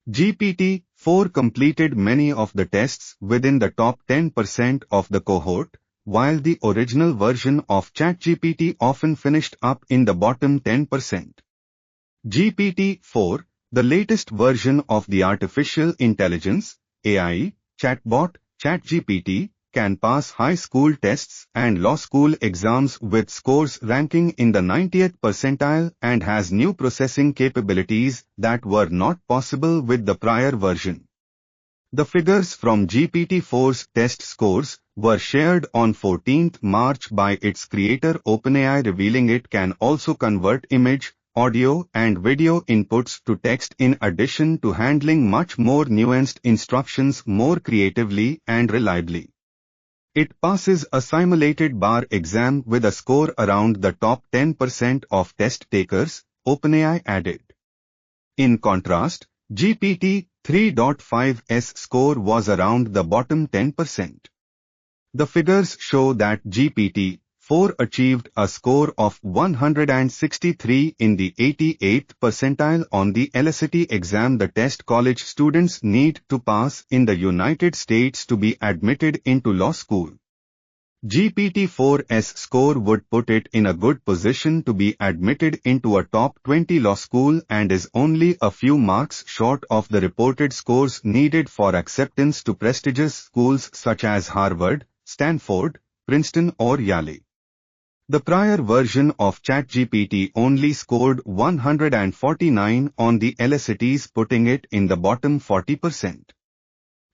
GPT-4 completed many of the tests within the top 10% of the cohort, while the original version of ChatGPT often finished up in the bottom 10%. GPT-4, the latest version of the artificial intelligence AI chatbot ChatGPT, can pass high school tests and law school exams with scores ranking in the 90th percentile and has new processing capabilities that were not possible with the prior version. The figures from GPT-4's test scores were shared on 14th March by its creator OpenAI, revealing it can also convert image, audio and video inputs to text in addition to handling much more nuanced instructions more creatively and reliably. It passes a simulated bar exam with a score around the top 10% of test takers, OpenAI added. In contrast, GPT 3.5's score was around the bottom 10%. The figures show that GPT-4 achieved a score of 163 in the 88th percentile on the LSAT exam, the test college students need to pass in the United States to be admitted into law school. GPT-4's score would put it in a good position to be admitted into a top 20 law school and is only a few marks short of the reported scores needed for acceptance to prestigious schools such as Harvard, Stanford, Princeton or Yale. The prior version of ChatGPT only scored 149 on the LSATs, putting it in the bottom 40%.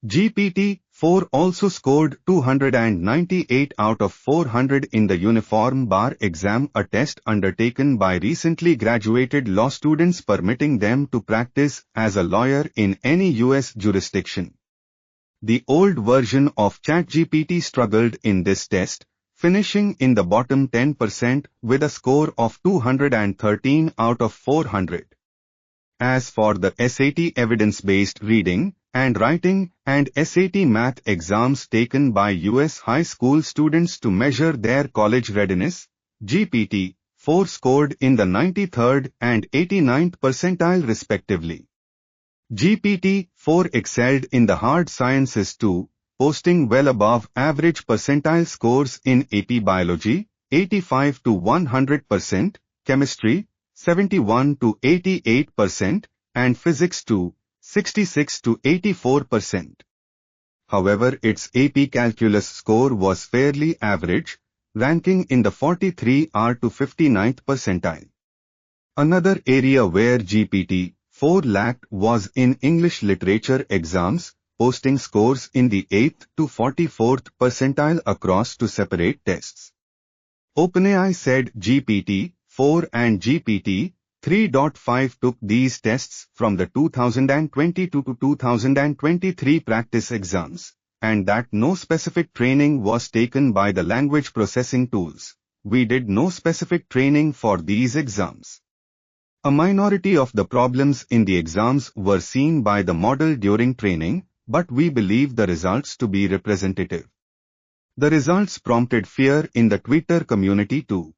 GPT-4 also scored 298 out of 400 in the Uniform Bar Exam, a test undertaken by recently graduated law students permitting them to practice as a lawyer in any U.S. jurisdiction. The old version of ChatGPT struggled in this test, finishing in the bottom 10% with a score of 213 out of 400. As for the SAT evidence-based reading and writing and SAT math exams taken by U.S. high school students to measure their college readiness, GPT-4 scored in the 93rd and 89th percentile respectively. GPT-4 excelled in the hard sciences too, posting well above average percentile scores in AP Biology, 85 to 100%, Chemistry, 71 to 88%, and Physics too, 66 to 84%. However, its AP Calculus score was fairly average, ranking in the 43rd to 59th percentile. Another area where GPT-4 lacked was in English literature exams, posting scores in the 8th to 44th percentile across two separate tests. OpenAI said GPT-4 and GPT 3.5 took these tests from the 2022 to 2023 practice exams, and that no specific training was taken by the language processing tools. We did no specific training for these exams. A minority of the problems in the exams were seen by the model during training, but we believe the results to be representative. The results prompted fear in the Twitter community too.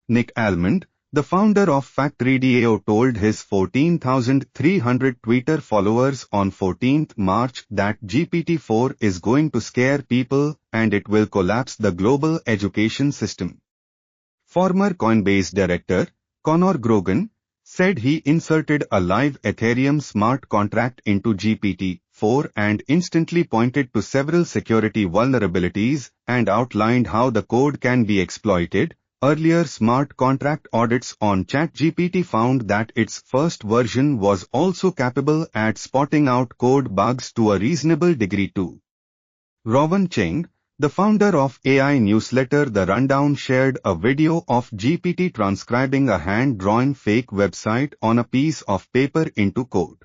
Nick Almond, the founder of FactRadio, told his 14,300 Twitter followers on 14th March that GPT-4 is going to scare people and it will collapse the global education system. Former Coinbase director, Conor Grogan, said he inserted a live Ethereum smart contract into GPT-4 and instantly pointed to several security vulnerabilities and outlined how the code can be exploited. Earlier smart contract audits on ChatGPT found that its first version was also capable at spotting out code bugs to a reasonable degree too. Rowan Cheng, the founder of AI newsletter The Rundown, shared a video of GPT transcribing a hand-drawn fake website on a piece of paper into code.